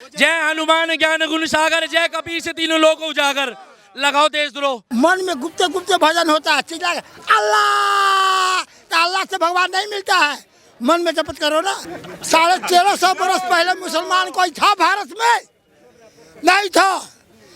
जय हनुमान ज्ञान गुण सागर, जय कपीस तीनों लोक उजागर। लगाओ देशद्रोह। मन में गुप्ते गुप्ते भजन होता है, चिल्ला अल्लाह, तो अल्लाह से भगवान नहीं मिलता है। मन में जपत करो ना। 1350 बरस पहले मुसलमान कोई था भारत में? नहीं था।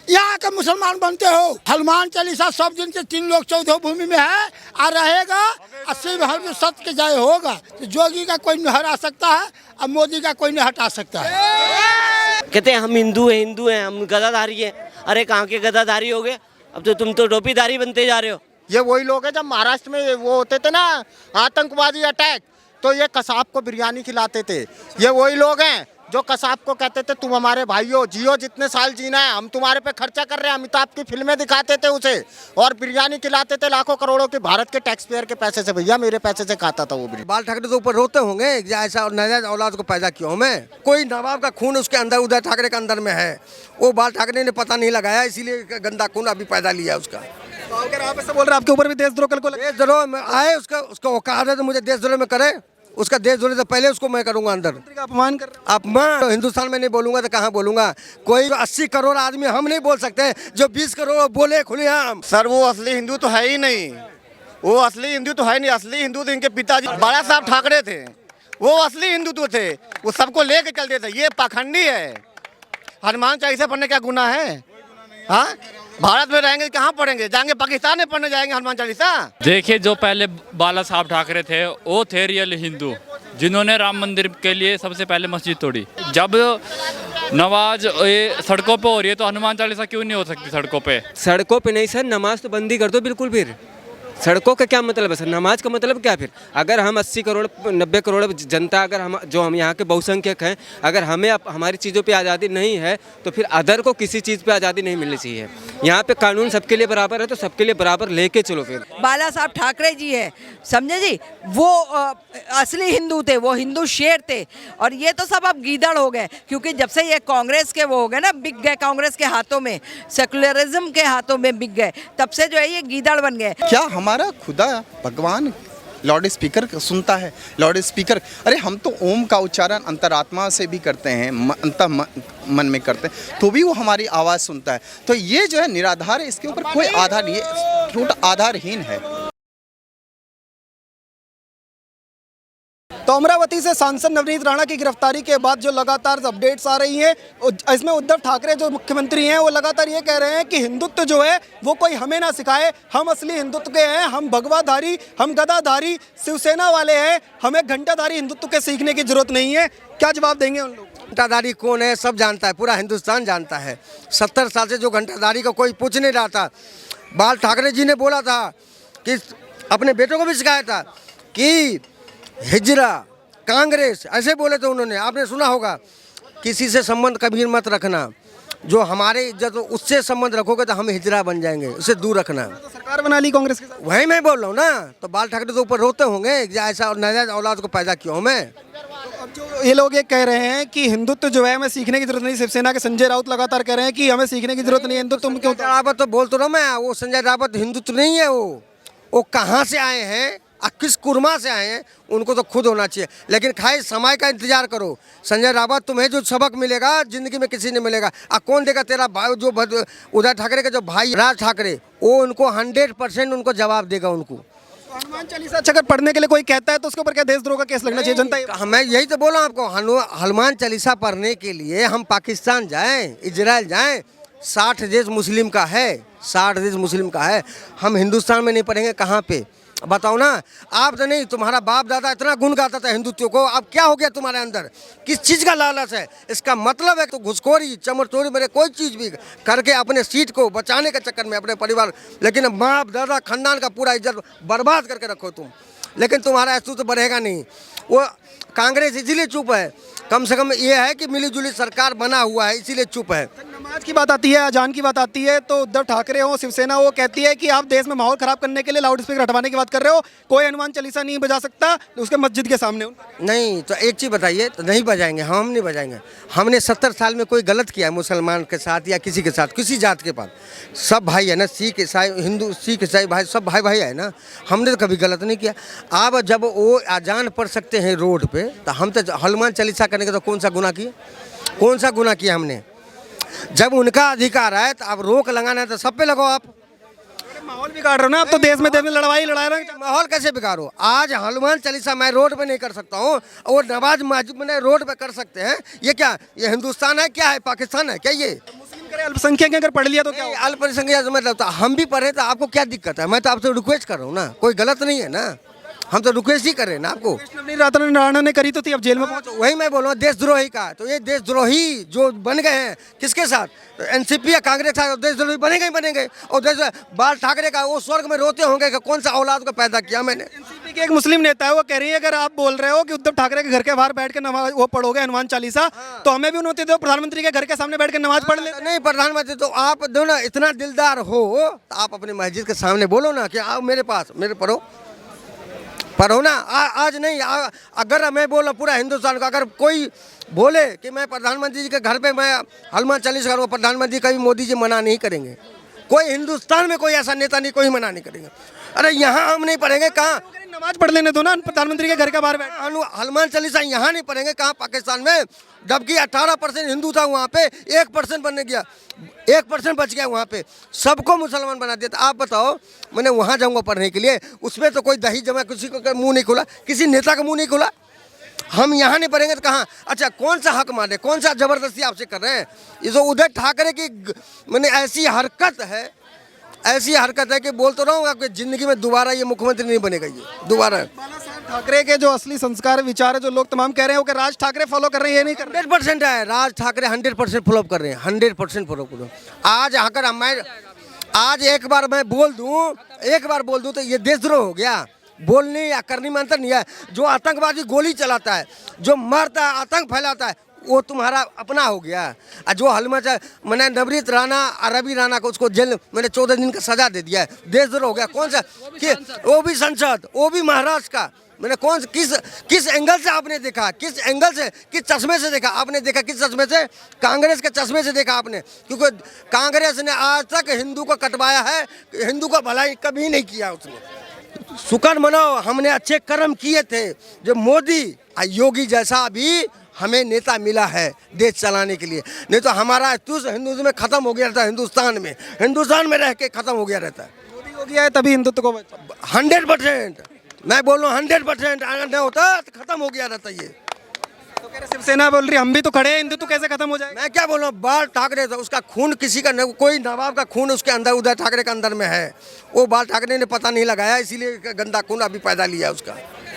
यहाँ के मुसलमान बनते हो। हनुमान चालीसा सब दिन से 3 लोग 14 भूमि में है और रहेगा। 80 में सत्य के जय होगा। तो जोगी का कोई नहीं हरा सकता है और मोदी का कोई नहीं हटा सकता है। कहते हैं हम हिंदू हैं, हम गदाधारी हैं। अरे कहाँ के गदाधारी हो गए? अब तो तुम तो टोपीधारी बनते जा रहे हो। ये वही लोग हैं जब महाराष्ट्र में वो होते थे ना आतंकवादी अटैक, तो ये कसाब को बिरयानी खिलाते थे। ये वही लोग हैं जो कसाब को कहते थे तुम हमारे भाई हो, जियो जितने साल जीना है, हम तुम्हारे पे खर्चा कर रहे हैं। अमिताभ की फिल्में दिखाते थे उसे और बिरयानी खिलाते थे लाखों करोड़ों की, भारत के टैक्स पेयर के पैसे से। भैया मेरे पैसे से खाता था वो बिरयानी। बाल ठाकरे तो ऊपर रोते होंगे ऐसा नाजायज औलाद को पैदा क्यों हमें? कोई नवाब का खून उसके अंदर, उदय ठाकरे के अंदर में है। वो बाल ठाकरे ने पता नहीं लगाया, इसीलिए गंदा खून अभी पैदा लिया उसका। तो अगर आप ऐसा बोल रहे हैं आपके ऊपर भी देशद्रोह कल को देशद्रोह में आए, उसका औकात है तो मुझे देशद्रोह में करे। उसका देशद्रोह से पहले उसको मैं करूंगा अंदर। अपमान कर रहे अपमान हिंदुस्तान में नहीं बोलूंगा तो कहाँ बोलूंगा? कोई 80 करोड़ आदमी हम नहीं बोल सकते जो 20 करोड़ बोले खुलेआम। सर वो असली हिंदू तो है ही नहीं, वो असली हिंदू तो है नहीं। असली हिंदू तो इनके पिताजी बाला साहब ठाकरे थे, वो असली हिंदू तो थे। वो सबको लेके चलते थे। ये पाखंडी है। हनुमान चालीसा पढ़ने क्या गुनाह है? हाँ, भारत में रहेंगे कहाँ पढ़ेंगे? जाएंगे पाकिस्तान में पढ़ने जाएंगे हनुमान चालीसा। देखिए, जो पहले बाला साहब ठाकरे थे वो थे रियल हिंदू, जिन्होंने राम मंदिर के लिए सबसे पहले मस्जिद तोड़ी। जब नमाज ये सड़कों पे हो रही है तो हनुमान चालीसा क्यों नहीं हो सकती सड़कों पे? सड़कों पे नहीं सर, नमाज तो बंद ही कर दो बिल्कुल। फिर सड़कों का क्या मतलब है सर? नमाज का मतलब क्या? फिर अगर हम 80 करोड़ 90 करोड़ जनता, अगर हम यहाँ के बहुसंख्यक हैं, अगर हमें हमारी चीज़ों पे आज़ादी नहीं है तो फिर अदर को किसी चीज़ पे आज़ादी नहीं मिलनी चाहिए। यहाँ पे कानून सबके लिए बराबर है तो सबके लिए बराबर लेके चलो। फिर बाला साहब ठाकरे जी है, समझे जी, वो असली हिंदू थे, वो हिंदू शेर थे। और ये तो सब अब गीदड़ हो गए, क्योंकि जब से ये कांग्रेस के वो हो गए ना, बिक गए कांग्रेस के हाथों में, सेकुलरिज्म के हाथों में बिक गए, तब से जो है ये गीदड़ बन गए। क्या हमारा खुदा भगवान लाउड स्पीकर सुनता है? लाउड स्पीकर, अरे हम तो ओम का उच्चारण अंतरात्मा से भी करते हैं, मन में करते हैं, तो भी वो हमारी आवाज़ सुनता है। तो ये जो है निराधार है, इसके ऊपर कोई आधार नहीं है, झूठ आधारहीन है। तो अमरावती से सांसद नवनीत राणा की गिरफ्तारी के बाद जो लगातार अपडेट्स आ रही हैं, इसमें उद्धव ठाकरे जो मुख्यमंत्री हैं वो लगातार ये कह रहे हैं कि हिंदुत्व जो है वो कोई हमें ना सिखाए, हम असली हिंदुत्व के हैं, हम भगवाधारी, हम गदाधारी शिवसेना वाले हैं, हमें घंटाधारी हिंदुत्व के सीखने की जरूरत नहीं है। क्या जवाब देंगे उन लोग? घंटाधारी कौन है सब जानता है, पूरा हिंदुस्तान जानता है। 70 साल से जो घंटाधारी का कोई पूछ नहीं रहा था। बाल ठाकरे जी ने बोला था कि अपने बेटों को भी सिखाया था कि हिजरा कांग्रेस, ऐसे बोले थे उन्होंने। आपने सुना होगा, किसी से संबंध कभी मत रखना, जो हमारे इज्जत उससे संबंध रखोगे तो हम हिजरा बन जाएंगे, उससे दूर रखना। तो सरकार बना ली कांग्रेस के साथ। वही मैं बोल रहा हूँ ना। तो बाल ठाकरे तो ऊपर रोते होंगे ऐसा नाजायज औलाद को पैदा क्यों हमें? तो अब जो ये लोग ये कह रहे हैं कि हिंदुत्व जो है हमें सीखने की जरूरत नहीं, शिवसेना के संजय राउत लगातार कह रहे हैं कि हमें सीखने की जरूरत नहीं है हिंदुत्व। तुम क्यों? रावत तो बोल तो रहा मैं, वो संजय रावत हिंदुत्व नहीं है। वो कहाँ से आए हैं, किस कुरमा से आए हैं, उनको तो खुद होना चाहिए। लेकिन खाए समय का इंतजार करो। संजय रावत, तुम्हें जो सबक मिलेगा जिंदगी में किसी ने मिलेगा। कौन देगा? तेरा भाई जो उद्धव ठाकरे का जो भाई राज ठाकरे, वो उनको 100% उनको जवाब देगा उनको। हनुमान चालीसा अगर पढ़ने के लिए कोई कहता है तो उसके ऊपर क्या देशद्रोह का केस लगना चाहिए? जनता मैं यही तो बोला आपको, हनुमान चालीसा पढ़ने के लिए हम पाकिस्तान जाएं, इजराइल जाएं। 60 देश मुस्लिम का है, 60 देश मुस्लिम का है। हम हिंदुस्तान में नहीं पढ़ेंगे कहाँ पे? बताओ ना। आप तो नहीं, तुम्हारा बाप दादा इतना गुण गाता था हिंदुत्व को, अब क्या हो गया तुम्हारे अंदर? किस चीज़ का लालच है? इसका मतलब है तो घुसखोरी, चमरचोरी, मेरे कोई चीज़ भी करके अपने सीट को बचाने के चक्कर में अपने परिवार, लेकिन बाप दादा खानदान का पूरा इज्जत बर्बाद करके रखो तुम। लेकिन तुम्हारा अस्तित्व बढ़ेगा नहीं। वो कांग्रेस इसीलिए चुप है, कम से कम ये है कि मिलीजुली सरकार बना हुआ है, इसीलिए चुप है। नमाज की बात आती है, अजान की बात आती है, तो उद्धव ठाकरे हो, शिवसेना वो कहती है कि आप देश में माहौल खराब करने के लिए लाउड स्पीकर हटवाने की बात कर रहे हो। कोई हनुमान चालीसा नहीं बजा सकता उसके मस्जिद के सामने। नहीं तो एक चीज़ बताइए, तो नहीं बजाएंगे, हम नहीं बजाएंगे। हमने 70 साल में कोई गलत किया है मुसलमान के साथ या किसी के साथ, किसी जात के पास? सब भाई है ना, सिख ईसाई, हिंदू सिख ईसाई भाई, सब भाई भाई है ना। हमने तो कभी गलत नहीं किया। आप जब वो अजान पढ़ सकते हैं रोड पे, तो हम तो हनुमान चालीसा करने का तो कौन सा गुनाह किया? कौन सा गुनाह किया हमने? जब उनका अधिकार है तो आप रोक लगाना है तो सब पे लगाओ आप। माहौल बिगाड़ रहे हो ना आप तो, देश में लड़ाई लड़ा रहे हैं। माहौल कैसे बिगाड़ो? आज हनुमान चालीसा मैं रोड पे नहीं कर सकता हूँ और नमाज मस्जिद में रोड पे कर सकते हैं। ये क्या, ये हिंदुस्तान है क्या है, पाकिस्तान है क्या? ये मुस्लिम करे अल्पसंख्यक अगर पढ़ लिया तो क्या होगा? अल्पसंख्यक मतलब तो हम भी पढ़े तो आपको क्या दिक्कत है? मैं तो आपसे रिक्वेस्ट कर रहा हूँ ना, कोई गलत नहीं है ना, हम तो रिक्वेस्ट ही कर रहे हैं ना आपको। नवनीत राणा ने करी तो थी, अब जेल में पहुंच। तो वही मैं बोल रहा हूँ देशद्रोही का। तो ये देशद्रोही जो बन गए हैं किसके साथ? तो एनसीपी या कांग्रेस का देशद्रोही बनेंगे। और बाल ठाकरे का वो स्वर्ग में रोते होंगे कि कौन सा औलाद को पैदा किया मैंने। एनसीपी के एक मुस्लिम नेता है, वो कह रही है अगर आप बोल रहे हो कि उद्धव ठाकरे के घर के बाहर बैठ के नमाज वो पढ़ोगे हनुमान चालीसा, तो हमें भी अनुमति दो प्रधानमंत्री के घर के सामने बैठ के नमाज पढ़ ले। नहीं प्रधानमंत्री तो आप दो ना, इतना दिलदार हो तो आप अपनी मस्जिद के सामने बोलो ना कि आओ मेरे पास, मेरे पढ़ो ना। आज नहीं, अगर मैं बोला पूरा हिंदुस्तान को, अगर कोई बोले कि मैं प्रधानमंत्री जी के घर पे मैं हनुमान चालीसा करूँगा, प्रधानमंत्री कभी मोदी जी मना नहीं करेंगे। कोई हिंदुस्तान में कोई ऐसा नेता नहीं, कोई मना नहीं करेंगे। अरे यहाँ हम नहीं पढ़ेंगे, कहाँ नमाज पढ़ लेने दो ना प्रधानमंत्री के घर के बाहर बैठ। हनुमान चालीसा यहाँ नहीं पढ़ेंगे, कहाँ पाकिस्तान में? जबकि 18% हिंदू था वहाँ पे, 1% बनने गया, 1% बच गया वहाँ पे, सबको मुसलमान बना दिया। तो आप बताओ, मैंने वहाँ जाऊँगा पढ़ने के लिए, उसमें तो कोई दही जमा, किसी को मुँह नहीं खुला, किसी नेता का मुँह नहीं खुला। हम यहाँ नहीं पढ़ेंगे तो कहाँ? अच्छा कौन सा हक माने, कौन सा जबरदस्ती आपसे कर रहे हैं? ये जो उद्धव ठाकरे की मैंने ऐसी हरकत है कि बोल तो रहा हूँ आपकी ज़िंदगी में दोबारा ये मुख्यमंत्री नहीं बनेगा। ये दोबारा ठाकरे के जो असली संस्कार विचार है जो लोग तमाम कह रहे हो कि राज ठाकरे फॉलो कर रहे हैं, ये नहीं कर रहे। 100% है, राज ठाकरे 100% फॉलो कर रहे हैं, 100% फॉलो कर रहे हैं। आज एक बार बोल दूं तो ये देशद्रोह हो गया। बोलने या करने में अंतर नहीं है। जो आतंकवादी गोली चलाता है, जो मारता है, आतंक फैलाता है, वो तुम्हारा अपना हो गया। और जो मैंने नवनीत राणा और रवि राणा को उसको जेल मैंने 14 दिन का सजा दे दिया है, देशद्रोह हो गया। कौन सा? वो भी संसद, वो भी महाराष्ट्र का। मैंने किस एंगल से आपने देखा? किस एंगल से, किस चश्मे से देखा आपने? देखा किस चश्मे से? कांग्रेस के चश्मे से देखा आपने, क्योंकि कांग्रेस ने आज तक हिंदू को कटवाया है, हिंदू का भलाई कभी नहीं किया उसने। शुक्र मनाओ हमने अच्छे कर्म किए थे, जो मोदी योगी जैसा भी हमें नेता मिला है देश चलाने के लिए। नहीं तो हमारा हिंदुत्व में खत्म हो गया रहता, हिंदुस्तान में रह के खत्म हो गया रहता। मोदी हो गया है तभी हिंदुत्व को 100%, मैं बोल रहा हूँ 100%। अगर नहीं होता तो खत्म हो गया रहता। ये तो कह रहे शिवसेना बोल रही हम भी तो खड़े हैं, हिंदुत्व कैसे खत्म हो जाए? मैं क्या बोल रहा हूँ, बाल ठाकरे था, उसका खून किसी का कोई नवाब का खून उसके अंदर, उद्धव ठाकरे के अंदर में है। वो बाल ठाकरे ने पता नहीं लगाया, इसीलिए गंदा खून अभी पैदा लिया उसका।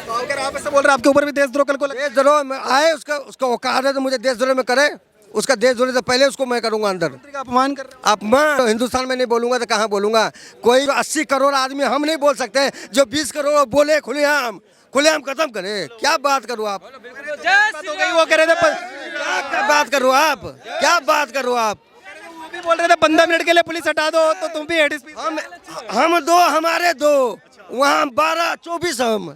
तो अगर आप ऐसे बोल रहे हैं आपके ऊपर भी देशद्रोह कल को देशद्रोह में आए, उसका औकात है तो मुझे देशद्रोह में करे। उसका देशद्रोह से पहले उसको मैं करूंगा अंदर। अपमान कर रहे अपमान तो हिंदुस्तान में नहीं बोलूंगा तो कहाँ बोलूंगा? कोई 80 करोड़ आदमी हम नहीं बोल सकते, जो 20 करोड़ बोले खुलेआम खत्म करे। क्या बात करूँ आप? वो कह रहे थे क्या बात करूँ आप? वो भी बोल रहे थे 15 मिनट के लिए पुलिस हटा दो, तो तुम भी हेड स्पीच। हम दो, हमारे दो, वहाँ 12-24 हम,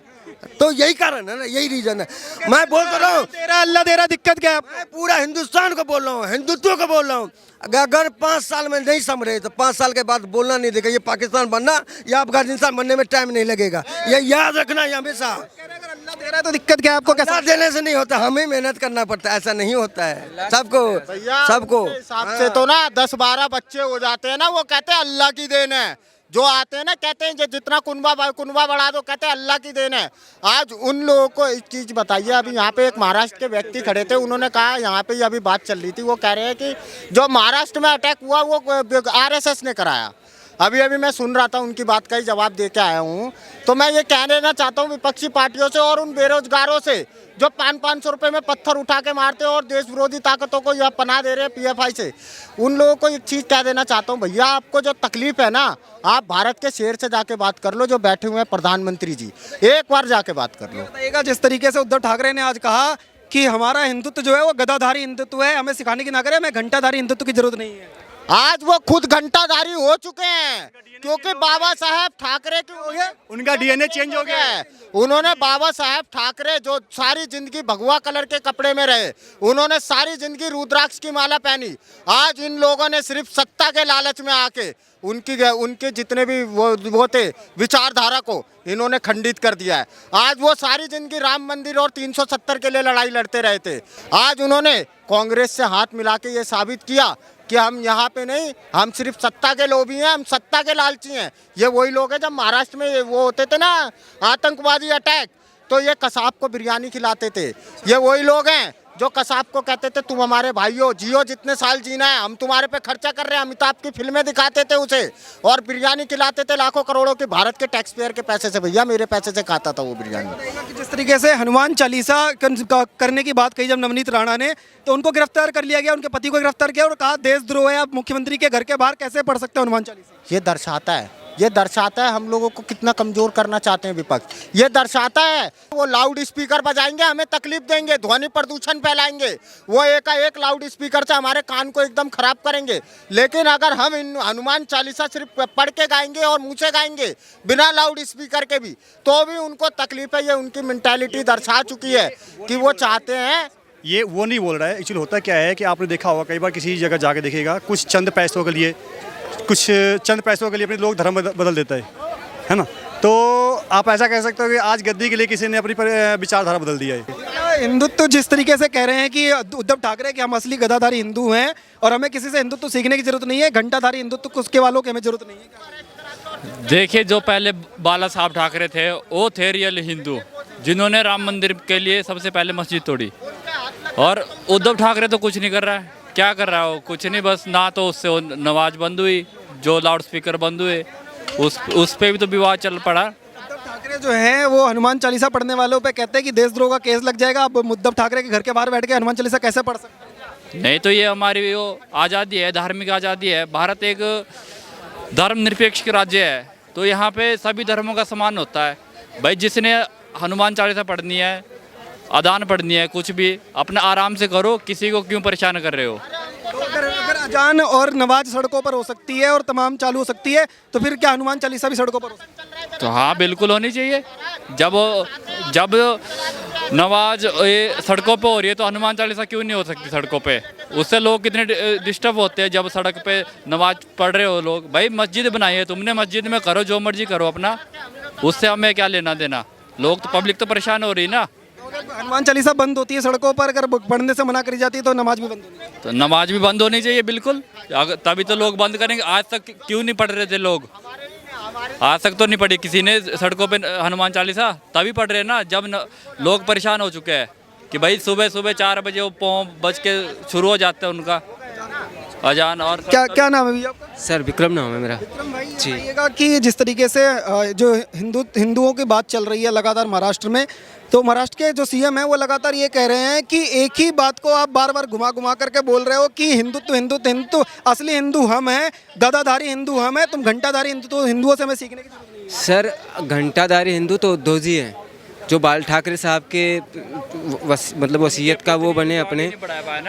तो यही कारण है ना, यही रीजन है। मैं बोल तो रहा हूँ तेरा अल्लाह तेरा दिक्कत क्या है? मैं पूरा हिंदुस्तान को बोल रहा हूँ, हिंदुत्व को बोल रहा हूँ। अगर 5 साल में नहीं संभले तो 5 साल के बाद बोलना नहीं देगा। ये पाकिस्तान बनना या अफगानिस्तान बनने में टाइम नहीं लगेगा, ये याद रखना ये हमेशा। अल्लाह दे रहा है तो दिक्कत क्या है आपको? कैसा देने से नहीं होता, हमें मेहनत करना पड़ता है, ऐसा नहीं होता है सबको। हिसाब से तो ना 10-12 बच्चे हो जाते हैं ना, वो कहते हैं अल्लाह की देन है। जो आते हैं ना कहते हैं जितना कुनबा बढ़ा दो, कहते हैं अल्लाह की देन है। आज उन लोगों को एक चीज़ बताइए, अभी यहाँ पे एक महाराष्ट्र के व्यक्ति खड़े थे, उन्होंने कहा, यहाँ पे अभी बात चल रही थी, वो कह रहे हैं कि जो महाराष्ट्र में अटैक हुआ वो RSS ने कराया। अभी मैं सुन रहा था, उनकी बात का ही जवाब दे के आया हूँ। तो मैं ये कह देना चाहता हूँ विपक्षी पार्टियों से और उन बेरोजगारों से जो 500-500 रुपये में पत्थर उठा के मारते हैं और देश विरोधी ताकतों को यह पनाह दे रहे हैं PFI से, उन लोगों को एक चीज़ कह देना चाहता हूँ, भैया आपको जो तकलीफ है ना, आप भारत के शेर से जाके बात कर लो, जो बैठे हुए हैं प्रधानमंत्री जी, एक बार जाके बात कर लो। बताइएगा, जिस तरीके से उद्धव ठाकरे ने आज कहा कि हमारा हिंदुत्व जो है वो गदाधारी हिंदुत्व है, हमें सिखाने की ना करे, हमें घंटाधारी हिंदुत्व की जरूरत नहीं है। आज वो खुद घंटाधारी हो चुके हैं, क्योंकि बाबा साहेब ठाकरे की उनका DNA चेंज हो गया है। उन्होंने बाबा साहेब ठाकरे जो सारी जिंदगी भगवा कलर के कपड़े में रहे, उन्होंने सारी जिंदगी रुद्राक्ष की माला पहनी। आज इन लोगों ने सिर्फ सत्ता के लालच में आके उनके जितने भी वो थे विचारधारा को इन्होंने खंडित कर दिया है। आज वो सारी जिंदगी राम मंदिर और 370 के लिए लड़ाई लड़ते रहे थे। आज उन्होंने कांग्रेस से हाथ मिला के ये साबित किया कि हम यहाँ पे नहीं, हम सिर्फ सत्ता के लोभी हैं, हम सत्ता के लालची हैं। ये वही लोग हैं जब महाराष्ट्र में वो होते थे ना आतंकवादी अटैक, तो ये कसाब को बिरयानी खिलाते थे। ये वही लोग हैं जो कसाब को कहते थे तुम हमारे भाई हो, जियो जितने साल जीना है, हम तुम्हारे पे खर्चा कर रहे हैं। अमिताभ की फिल्में दिखाते थे उसे और बिरयानी खिलाते थे लाखों करोड़ों की, भारत के टैक्स पेयर के पैसे से। भैया मेरे पैसे से खाता था वो बिरयानी। जिस तरीके से हनुमान चालीसा करने की बात कही जब नवनीत राणा ने, तो उनको गिरफ्तार कर लिया गया, उनके पति को गिरफ्तार किया और कहा देशद्रोह है, आप मुख्यमंत्री के घर के बाहर कैसे पढ़ सकते हैं हनुमान चालीसा। ये दर्शाता है हम लोगों को कितना कमजोर करना चाहते हैं विपक्ष। ये दर्शाता है वो लाउड स्पीकर बजाएंगे, हमें तकलीफ देंगे, ध्वनि प्रदूषण फैलाएंगे, वो एक लाउड स्पीकर से हमारे कान को एकदम खराब करेंगे। लेकिन अगर हम हनुमान चालीसा सिर्फ पढ़ के गाएंगे और मुँह से गाएंगे बिना लाउड स्पीकर के भी, तो भी उनको तकलीफ है। ये उनकी मेंटालिटी दर्शा चुकी है कि वो चाहते हैं। ये वो नहीं बोल रहा है। एक्चुअली होता क्या है कि आपने देखा होगा, कई बार किसी जगह जाके देखिएगा, कुछ चंद पैसों के लिए अपने लोग धर्म बदल देता है ना। तो आप ऐसा कह सकते हो कि आज गद्दी के लिए किसी ने अपनी विचारधारा बदल दिया है। हिंदुत्व जिस तरीके से कह रहे हैं कि उद्धव ठाकरे कि हम असली गद्दाधारी हिंदू हैं और हमें किसी से हिंदुत्व सीखने की जरूरत नहीं है, घंटाधारी हिंदुत्व को उसके वालों की हमें जरूरत नहीं है। देखिए, जो पहले बाला साहब ठाकरे थे वो थे रियल हिंदू, जिन्होंने राम मंदिर के लिए सबसे पहले मस्जिद तोड़ी। और उद्धव ठाकरे तो कुछ नहीं कर रहा है। क्या कर रहा है वो? कुछ नहीं, बस ना तो उससे नमाज बंद हुई, जो लाउड स्पीकर बंद हुए उस पे भी तो विवाद चल पड़ा। उद्धव ठाकरे जो है वो हनुमान चालीसा पढ़ने वालों पे कहते हैं कि देशद्रोह का केस लग जाएगा। अब उद्धव ठाकरे के घर के बाहर बैठ के हनुमान चालीसा कैसे पढ़ सकते हैं? नहीं तो ये हमारी वो आज़ादी है, धार्मिक आज़ादी है। भारत एक धर्मनिरपेक्ष राज्य है, तो यहाँ पे सभी धर्मों का सम्मान होता है। भाई जिसने हनुमान चालीसा पढ़नी है, अदान पढ़नी है, कुछ भी अपना आराम से करो, किसी को क्यों परेशान कर रहे हो? तो अगर अजान और नमाज सड़कों पर हो सकती है और तमाम चालू हो सकती है, तो फिर क्या हनुमान चालीसा भी सड़कों पर हो सकती है? तो हाँ, बिल्कुल होनी चाहिए। जब नमाज सड़कों पे हो रही है तो हनुमान चालीसा क्यों नहीं हो सकती सड़कों पे? उससे लोग कितने डिस्टर्ब होते हैं जब सड़क पे नमाज पढ़ रहे हो लोग। भाई मस्जिद बनाई है तुमने, मस्जिद में करो जो मर्जी करो अपना, उससे हमें क्या लेना देना? लोग तो पब्लिक तो परेशान हो रही ना। हनुमान चालीसा बंद होती है सड़कों पर, अगर पढ़ने से मना करी जाती है तो नमाज भी बंद होनी चाहिए। तो नमाज भी बंद होनी चाहिए बिल्कुल, तभी तो लोग बंद करेंगे। आज तक क्यों नहीं पढ़ रहे थे लोग? आज तक तो नहीं पढ़ी किसी ने सड़कों पे हनुमान चालीसा, तभी पढ़ रहे ना जब लोग परेशान हो चुके हैं कि भाई सुबह 4 बजे वो पौं बज के शुरू हो जाता है उनका अजान। और क्या नाम है भैया आपका? सर विक्रम नाम है मेरा। विक्रम भाई, बताइएगा कि जिस तरीके से जो हिंदुओं की बात चल रही है लगातार महाराष्ट्र में, तो महाराष्ट्र के जो सीएम हैं वो लगातार ये कह रहे हैं कि एक ही बात को आप बार बार घुमा करके बोल रहे हो कि हिंदुत्व, असली हिंदू हम हैं, गदाधारी हिंदू हम हैं, तुम घंटाधारी हिंदू, तो हिंदुओं से हमें सीखने की जरूरत नहीं है। सर घंटाधारी हिंदू तो उद्धव जी हैं, जो बाल ठाकरे साहब के मतलब वसीयत का वो बने अपने,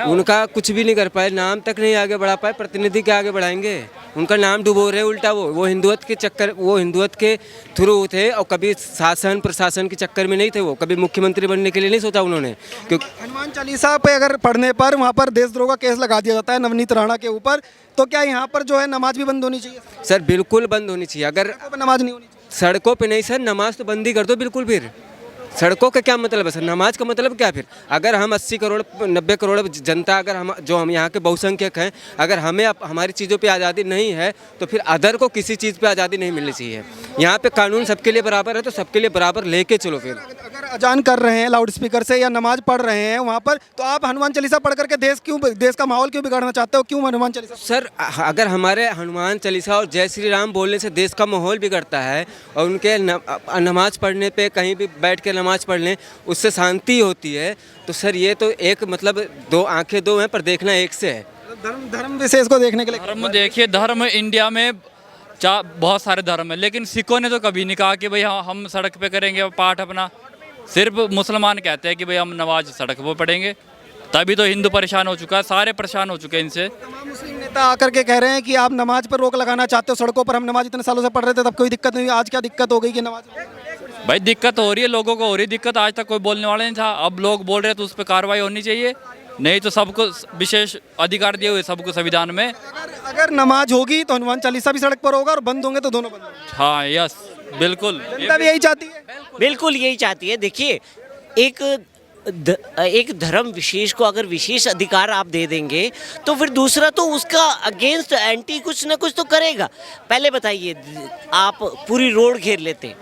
उनका कुछ भी नहीं कर पाए, नाम तक नहीं आगे बढ़ा पाए। प्रतिनिधि के आगे बढ़ाएंगे? उनका नाम डुबो रहे उल्टा। वो हिंदुत्व के चक्कर, वो हिंदुत्व के थ्रू थे और कभी शासन प्रशासन के चक्कर में नहीं थे। वो कभी मुख्यमंत्री बनने के लिए नहीं सोचा उन्होंने। क्योंकि हनुमान चालीसा पे अगर पढ़ने पर वहाँ पर देशद्रोह का केस लगा दिया जाता है नवनीत राणा के ऊपर, तो क्या यहाँ पर जो है नमाज भी बंद होनी चाहिए? सर बिल्कुल बंद होनी चाहिए। अगर नमाज नहीं होनी चाहिए सड़कों पे नहीं सर, नमाज तो बंद ही कर दो बिल्कुल। फिर सड़कों का क्या मतलब है सर? नमाज का मतलब क्या? फिर अगर हम 80 करोड़ 90 करोड़ जनता, अगर हम यहाँ के बहुसंख्यक हैं, अगर हमें हमारी चीज़ों पे आज़ादी नहीं है, तो फिर अदर को किसी चीज़ पे आज़ादी नहीं मिलनी चाहिए। यहाँ पे कानून सबके लिए बराबर है, तो सबके लिए बराबर लेके चलो। फिर अगर अजान कर रहे हैं लाउड स्पीकर से या नमाज पढ़ रहे हैं वहाँ पर, तो आप हनुमान चालीसा पढ़ करके देश का माहौल क्यों बिगाड़ना चाहते हो? क्यों हनुमान चालीसा? सर अगर हमारे हनुमान चालीसा और जय श्री राम बोलने से देश का माहौल बिगड़ता है और उनके नमाज पढ़ने पे कहीं भी बैठ के नमाज पढ़ लें उससे शांति होती है, तो सर ये तो एक मतलब दो आंखें दो हैं पर देखना एक से है। धर्म विशेष को देखने के लिए धर्म देखिए, धर्म इंडिया में बहुत सारे धर्म है, लेकिन सिखों ने तो कभी नहीं कहा कि भाई हम सड़क पे करेंगे पाठ अपना। सिर्फ मुसलमान कहते हैं कि भाई हम नमाज सड़क पर पढ़ेंगे, तभी तो हिंदू परेशान हो चुका है, सारे परेशान हो चुके हैं इनसे। तमाम मुस्लिम नेता आकर के कह रहे हैं कि आप नमाज पर रोक लगाना चाहते हो सड़कों पर। हम नमाज इतने सालों से पढ़ रहे थे तब कोई दिक्कत नहीं हुई, आज क्या दिक्कत हो गई कि नमाज? भाई दिक्कत हो रही है, लोगों को हो रही है दिक्कत। आज तक कोई बोलने वाला नहीं था, अब लोग बोल रहे हैं तो उस पर कार्रवाई होनी चाहिए। नहीं तो सबको विशेष अधिकार दिए हुए सबको संविधान में। अगर नमाज होगी तो हनुमान चालीसा भी सड़क पर होगा और बंद होंगे तो दोनों बंद होंगे। हाँ यस बिल्कुल। जनता भी यही चाहती है। बिल्कुल यही चाहती है। देखिए एक धर्म विशेष को अगर विशेष अधिकार आप दे देंगे तो फिर दूसरा तो उसका अगेंस्ट एंटी कुछ ना कुछ तो करेगा। पहले बताइए, आप पूरी रोड घेर लेते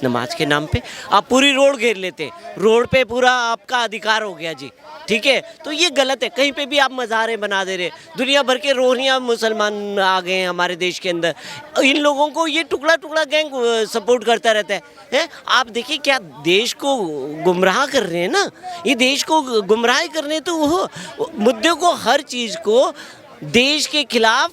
नमाज के नाम पे, आप पूरी रोड घेर लेते, रोड पे पूरा आपका अधिकार हो गया जी, ठीक है, तो ये गलत है। कहीं पे भी आप मज़ारें बना दे रहे, दुनिया भर के रोहिंग्या मुसलमान आ गए हैं हमारे देश के अंदर, इन लोगों को ये टुकड़ा टुकड़ा गैंग सपोर्ट करता रहता है। आप देखिए क्या देश को गुमराह कर रहे हैं ना, ये देश को गुमराह कर रहे हैं। तो वो मुद्दे को, हर चीज़ को देश के खिलाफ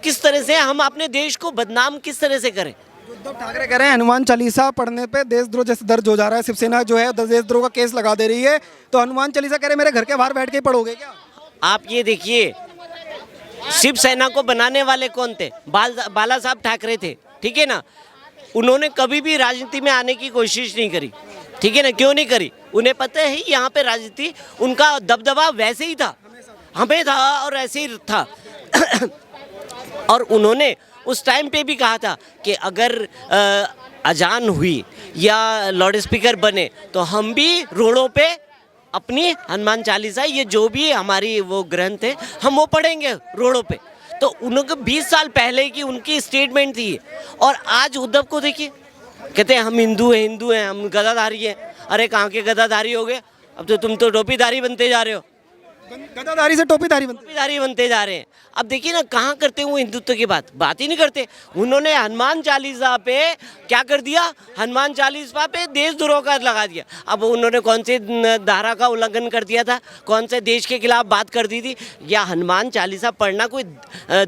किस तरह से हम अपने देश को बदनाम किस तरह से करें। उद्धव ठाकरे कह रहे हैं हनुमान चालीसा पढ़ने पे देशद्रोह जैसे दर्ज हो जा रहा है, शिवसेना जो है देशद्रोह का केस लगा दे रही है, तो हनुमान चालीसा कह रहे मेरे घर के बाहर बैठ के ही पढ़ोगे क्या? आप ये देखिए, शिवसेना को बनाने वाले कौन थे? बाला साहब ठाकरे थे, ठीक है ना। उन्होंने कभी भी राजनीति में आने की कोशिश नहीं करी, ठीक है ना। क्यों नहीं करी? उन्हें पता है यहाँ पे राजनीति, उनका दबदबा वैसे ही था, हमें था और ऐसे ही था। और उन्होंने उस टाइम पे भी कहा था कि अगर अजान हुई या लाउड स्पीकर बने तो हम भी रोडों पे अपनी हनुमान चालीसा, ये जो भी हमारी वो ग्रंथ है, हम वो पढ़ेंगे रोडों पे। तो उनको 20 साल पहले की उनकी स्टेटमेंट थी। और आज उद्धव को देखिए, कहते हैं हम हिंदू हैं, हम गदाधारी हैं। अरे कहाँ के गदाधारी हो गए? अब तो तुम तो टोपीधारी बनते जा रहे हो। गदाधारी से टोपीधारी बनते जा रहे हैं। अब देखिए ना, कहाँ करते हैं वो हिंदुत्व की बात ही नहीं करते। उन्होंने हनुमान चालीसा पे क्या कर दिया? हनुमान चालीसा पे देशद्रोह का लगा दिया। अब उन्होंने कौन से धारा का उल्लंघन कर दिया था? कौन से देश के खिलाफ बात कर दी थी? या हनुमान चालीसा पढ़ना कोई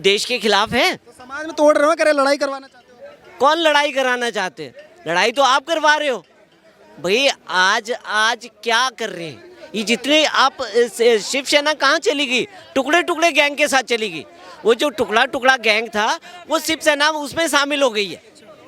देश के खिलाफ है? तो समाज में तोड़ रहे हो, करे लड़ाई करवाना चाहते हो? कौन लड़ाई कराना चाहते हैं? लड़ाई तो आप करवा रहे हो भाई। आज क्या कर रहे हैं ये जितने आप, शिवसेना कहाँ चली गई? टुकड़े टुकड़े गैंग के साथ चली गई। वो जो टुकड़ा टुकड़ा गैंग था वो शिवसेना उसमें शामिल हो गई है,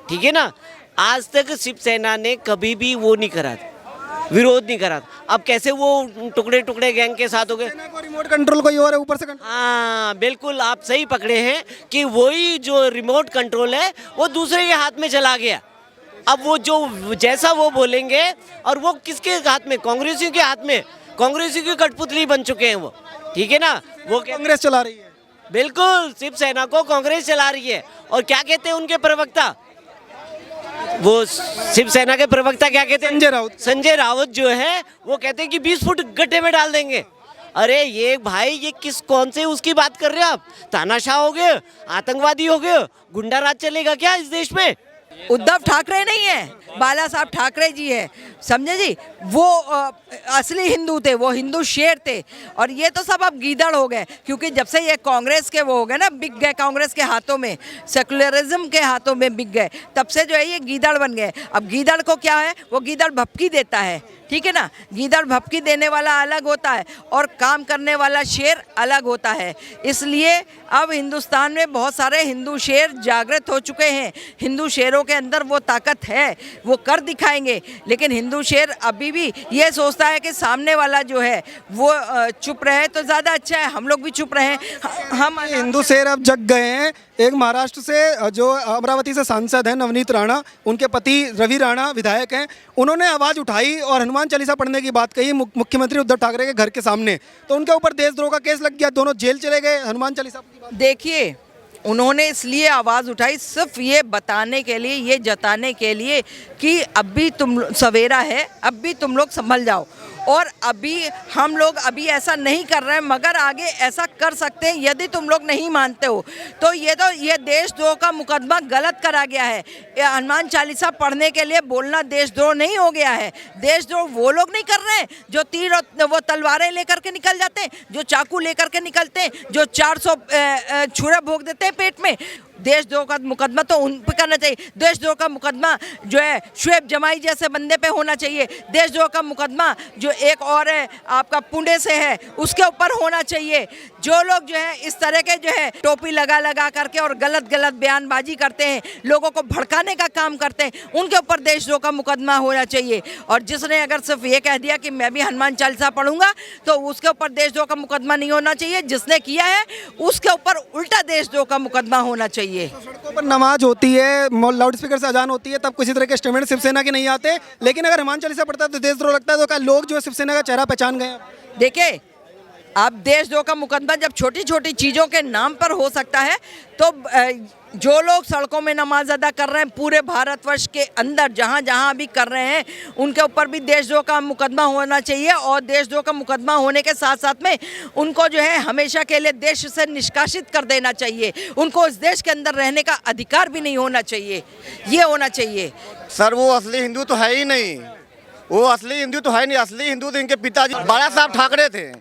ठीक है ना। आज तक शिवसेना ने कभी भी वो नहीं करा था, विरोध नहीं करा था। अब कैसे वो टुकड़े टुकड़े गैंग के साथ हो गए? रिमोट कंट्रोल कोई और है ऊपर से कंट्रोल। हाँ बिल्कुल, आप सही पकड़े हैं कि वही जो रिमोट कंट्रोल है वो दूसरे के हाथ में चला गया। अब वो जो जैसा वो बोलेंगे, और वो किसके हाथ में? कांग्रेसियों के हाथ में। कांग्रेसियों की कठपुतली बन चुके हैं वो, ठीक है ना। वो कांग्रेस चला रही है। बिल्कुल, शिवसेना को कांग्रेस चला रही है। और क्या कहते हैं उनके प्रवक्ता? वो शिवसेना के प्रवक्ता क्या कहते हैं? संजय राउत जो है वो कहते हैं कि 20 फुट गड्ढे में डाल देंगे। अरे ये भाई, ये कौन से उसकी बात कर रहे हो आप? तानाशाह हो गए, आतंकवादी हो गए, गुंडा राज चलेगा क्या इस देश में? उद्धव ठाकरे नहीं है, बाला साहब ठाकरे जी है, समझे जी। वो असली हिंदू थे, वो हिंदू शेर थे। और ये तो सब अब गीदड़ हो गए, क्योंकि जब से ये कांग्रेस के वो हो गए ना, बिक गए कांग्रेस के हाथों में, सेकुलरिज्म के हाथों में बिक गए, तब से जो है ये गीदड़ बन गए। अब गीदड़ को क्या है? वो गीदड़ भपकी देता है, ठीक है ना। गीदड़ भपकी देने वाला अलग होता है और काम करने वाला शेर अलग होता है। इसलिए अब हिंदुस्तान में बहुत सारे हिंदू शेर जागृत हो चुके हैं। हिंदू शेरों के अंदर वो ताकत है, वो कर दिखाएंगे। लेकिन हिंदू शेर अभी भी ये सोचता है कि सामने वाला जो है वो चुप रहे तो ज़्यादा अच्छा है, हम लोग भी चुप रहे। हम हिंदू शेर अब जग गए हैं। एक महाराष्ट्र से जो अमरावती से सांसद हैं नवनीत राणा, उनके पति रवि राणा विधायक हैं, उन्होंने आवाज़ उठाई और हनुमान चालीसा पढ़ने की बात कही मुख्यमंत्री उद्धव ठाकरे के घर के सामने। तो उनके ऊपर देशद्रोह का केस लग गया, दोनों जेल चले गए। हनुमान चालीसा देखिए, उन्होंने इसलिए आवाज़ उठाई सिर्फ ये बताने के लिए, ये जताने के लिए कि अब भी तुम सवेरा है, अब भी तुम लोग संभल जाओ। और अभी हम लोग अभी ऐसा नहीं कर रहे हैं, मगर आगे ऐसा कर सकते हैं यदि तुम लोग नहीं मानते हो। तो ये देशद्रोह का मुकदमा गलत करा गया है। हनुमान चालीसा पढ़ने के लिए बोलना देशद्रोह नहीं हो गया है। देशद्रोह वो लोग नहीं कर रहे हैं जो तीर और वो तलवारें लेकर के निकल जाते हैं, जो चाकू लेकर के निकलते हैं, जो 400 छुरा भोग देते हैं पेट में। देशद्रोह का मुकदमा तो उन पे करना चाहिए। देशद्रोह का मुकदमा जो है शुएब जमाई जैसे बंदे पे होना चाहिए। देशद्रोह का मुकदमा जो एक और है आपका पुंडे से है, उसके ऊपर होना चाहिए। जो लोग जो है इस तरह के जो है टोपी लगा लगा करके और गलत गलत बयानबाजी करते हैं, लोगों को भड़काने का काम करते हैं, उनके ऊपर देशद्रोह का मुकदमा होना चाहिए। और जिसने अगर सिर्फ ये कह दिया कि मैं भी हनुमान चालीसा पढ़ूंगा तो उसके ऊपर देशद्रोह का मुकदमा नहीं होना चाहिए। जिसने किया है उसके ऊपर उल्टा देशद्रोह का मुकदमा होना चाहिए। सड़कों पर नमाज होती है, लाउड स्पीकर से अजान होती है, तब किसी तरह के स्टेटमेंट शिवसेना के नहीं आते, लेकिन अगर हनुमान चालीसा पढ़ता है तो देशद्रोह लगता है। तो क्या लोग जो है शिवसेना का चेहरा पहचान गए? देखिए, अब देशद्रोह का मुकदमा जब छोटी छोटी चीज़ों के नाम पर हो सकता है तो जो लोग सड़कों में नमाज अदा कर रहे हैं पूरे भारतवर्ष के अंदर जहाँ जहाँ भी कर रहे हैं उनके ऊपर भी देशद्रोह का मुकदमा होना चाहिए। और देशद्रोह का मुकदमा होने के साथ साथ में उनको जो है हमेशा के लिए देश से निष्कासित कर देना चाहिए। उनको इस देश के अंदर रहने का अधिकार भी नहीं होना चाहिए। ये होना चाहिए। सर वो असली हिंदू तो है ही नहीं, वो असली हिंदू तो है नहीं। असली हिंदू तो इनके पिताजी बाला साहब ठाकरे थे,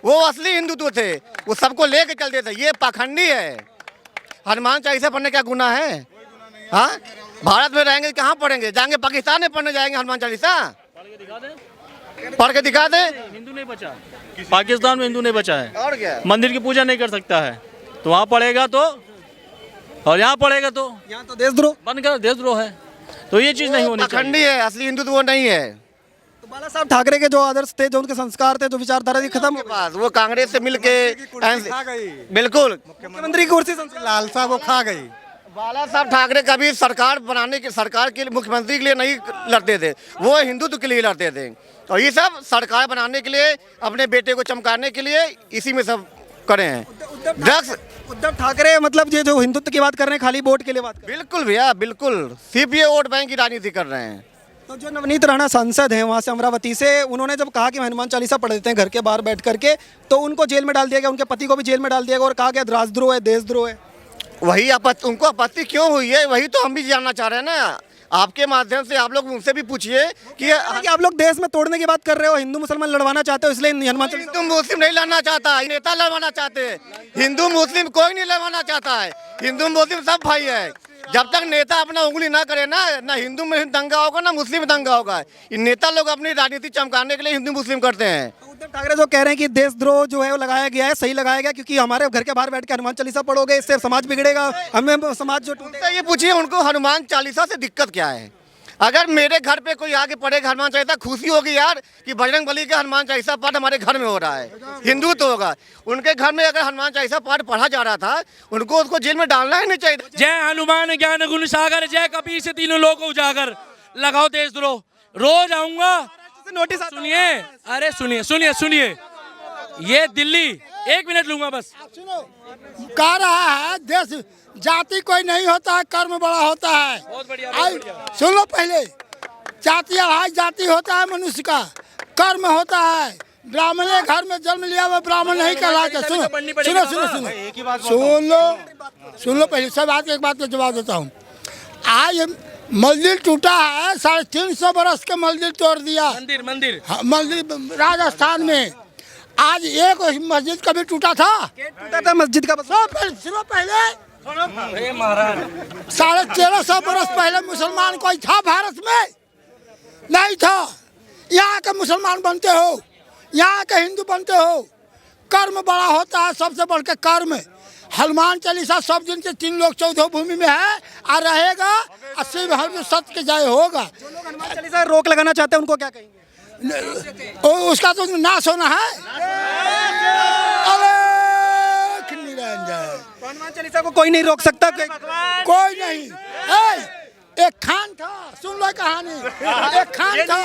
वो असली हिंदू थे, वो सबको लेके चलते थे। ये पाखंडी है। हनुमान चालीसा पढ़ने क्या गुनाह है? हाँ, भारत में रहेंगे कहाँ पढ़ेंगे? जाएंगे पाकिस्तान में पढ़ने जाएंगे हनुमान चालीसा? पढ़ के दिखा दे। हिंदू नहीं बचा, पाकिस्तान में हिंदू नहीं बचा है। और क्या? मंदिर की पूजा नहीं कर सकता है तो वहाँ पढ़ेगा तो, और यहाँ पढ़ेगा तो यहाँ तो देशद्रोह बनकर देशद्रोह है। तो ये चीज़ नहीं होनी चाहिए। पाखंडी है, असली हिंदू तो वो नहीं है। तो बाला साहब ठाकरे के जो आदर्श थे, जो उनके संस्कार थे, जो विचारधारा थी, खत्म हो पास वो कांग्रेस से मिलके बिल्कुल मुख्यमंत्री की कुर्सी लालसा वो खा गई। बाला साहब ठाकरे कभी सरकार बनाने के, सरकार के लिए, मुख्यमंत्री के लिए नहीं लड़ते थे, वो हिंदुत्व के लिए लड़ते थे। और ये सब सरकार बनाने के लिए, अपने बेटे को चमकाने के लिए इसी में सब करे हैं। उद्धव ठाकरे मतलब ये जो हिंदुत्व की बात कर रहे हैं, खाली वोट के लिए बात कर रहे बिल्कुल भैया, बिल्कुल सिर्फ ये वोट बैंक की राजनीति कर रहे हैं। तो जो नवनीत राणा सांसद हैं वहाँ से अमरावती से, उन्होंने जब कहा कि हनुमान चालीसा पढ़ देते हैं घर के बाहर बैठ करके, तो उनको जेल में डाल दिया गया, उनके पति को भी जेल में डाल दिया गया और कहा गया राजद्रोह है, देशद्रोह है। वही उनको आपत्ति क्यों हुई है, वही तो हम भी जानना चाह रहे हैं ना। आपके माध्यम से आप लोग उनसे भी पूछिए कि आप लोग देश में तोड़ने की बात कर रहे हो, हिंदू मुसलमान लड़वाना चाहते हो, इसलिए हनुमान चालीसा। हिंदू मुस्लिम नहीं लड़ना चाहता, नेता लड़वाना चाहते हैं। हिंदू मुस्लिम कोई नहीं लड़वाना चाहता है, हिंदू मुस्लिम सब भाई है। जब तक नेता अपना उंगली ना करे ना हिंदू में दंगा होगा ना मुस्लिम में दंगा होगा। ये नेता लोग अपनी राजनीति चमकाने के लिए हिंदू मुस्लिम करते हैं। उद्धव ठाकरे जो कह रहे हैं कि देशद्रोह जो है वो लगाया गया है, सही लगाया गया, क्योंकि हमारे घर के बाहर बैठ के हनुमान चालीसा पढ़ोगे इससे समाज बिगड़ेगा, हमें समाज जो टूटेगा। ये पूछिए उनको हनुमान चालीसा से दिक्कत क्या है? अगर मेरे घर पे कोई आके पढ़ेगा हनुमान चालीसा, खुशी होगी यार कि बजरंग बली का हनुमान चालीसा पाठ हमारे घर में हो रहा है, हिंदू तो होगा। उनके घर में अगर हनुमान चालीसा पाठ पढ़ा जा रहा था, उनको उसको जेल में डालना ही नहीं चाहिए। जय हनुमान ज्ञान गुण सागर, जय कपीर से तीनों लोग उजागर, लगाओ देशद्रोह। रोज आऊंगा नोटिस। सुनिए, अरे सुनिए सुनिए सुनिए, ये दिल्ली, 1 मिनट लूंगा बस। कह रहा है देश जाति कोई नहीं होता है, कर्म बड़ा होता है। बहुत बढ़िया, सुन लो पहले, जाति अढ़ाई जाति होता है मनुष्य का, कर्म होता है। ब्राह्मण ने घर में जन्म लिया हुआ ब्राह्मण नहीं कहलाता। सुनो सुनो सुनो सुन लो पहले, सब बात एक बात का जवाब देता हूँ। आज मंदिर टूटा है, 350 बरस के मंदिर तोड़ दिया। मंदिर राजस्थान में आज एक मस्जिद कभी टूटा था? मस्जिद का सुनो पहले, 1350 बरस पहले मुसलमान कोई था भारत में? नहीं था। यहाँ के मुसलमान बनते हो, यहाँ के हिंदू बनते हो। कर्म बड़ा होता है, सबसे बढ़ के कर्म। हनुमान चालीसा सब दिन से 3 लोग 14 भूमि में है और रहेगा, 80 में सत्य के जय होगा। जो लोग हनुमान चालीसा रोक लगाना चाहते हैं उनको क्या कहेंगे? उसका तो नाश होना है। अरे हनुमान चालीसा को कोई नहीं रोक सकता, कोई नहीं। एक खान था, सुन लो कहानी। एक खान था,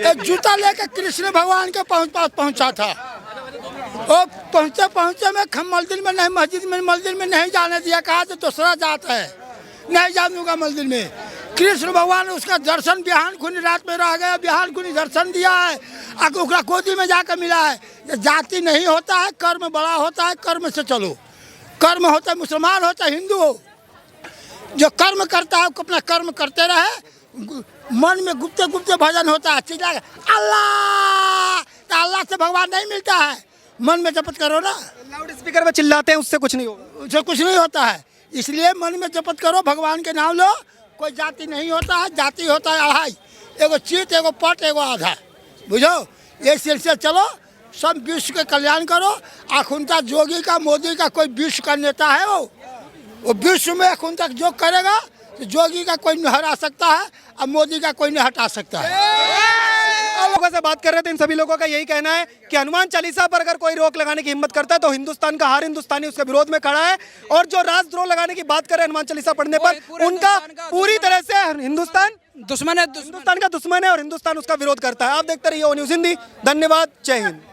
एक जूता लेकर कृष्ण भगवान के पास पहुंचा था। और पहुंचे पहुंचे में मंदिर में नहीं, मस्जिद में नहीं जाने दिया। कहा तो दूसरा जात है, नहीं जानूंगा मंदिर में। कृष्ण भगवान ने उसका दर्शन बिहान खुनी रात में रह गया, बिहान खुनी दर्शन दिया है, आगे गोदी में जाकर मिला है। जाति नहीं होता है, कर्म बड़ा होता है, कर्म से चलो। कर्म होता है, मुसलमान होता है, हिंदू हो, जो कर्म करता है अपना कर्म करते रहे। मन में गुप्ते गुप्ते भजन होता है, चिल्ला अल्लाह, तो अल्लाह से भगवान नहीं मिलता है। मन में जपत करो ना, लाउड स्पीकर में चिल्लाते हैं, उससे कुछ नहीं होगा, उससे कुछ नहीं होता है। इसलिए मन में जपत करो, भगवान के नाम लो। कोई जाति नहीं होता है, जाति होता है अढ़ाई, एगो चित, एगो पट, एगो आधा। बुझो, ये सिलसिला चलो, सब विश्व के कल्याण करो। अखुनता जोगी का मोदी का कोई विश्व का नेता है, वो विश्व में अखुन तक जो करेगा तो जोगी का कोई नहीं हरा सकता है और मोदी का कोई नहीं हटा सकता है। लोगों से बात कर रहे थे, इन सभी लोगों का यही कहना है कि हनुमान चालीसा पर अगर कोई रोक लगाने की हिम्मत करता है तो हिंदुस्तान का हर हिंदुस्तानी उसके विरोध में खड़ा है। और जो राजद्रोह लगाने की बात कर रहे हैं हनुमान चालीसा पढ़ने पर, उनका पूरी तरह से हिंदुस्तान दुश्मन है, हिंदुस्तान का दुश्मन है और हिंदुस्तान उसका विरोध करता है। आप देखते रहिए ओ न्यूज़ हिंदी। धन्यवाद। जय हिंद।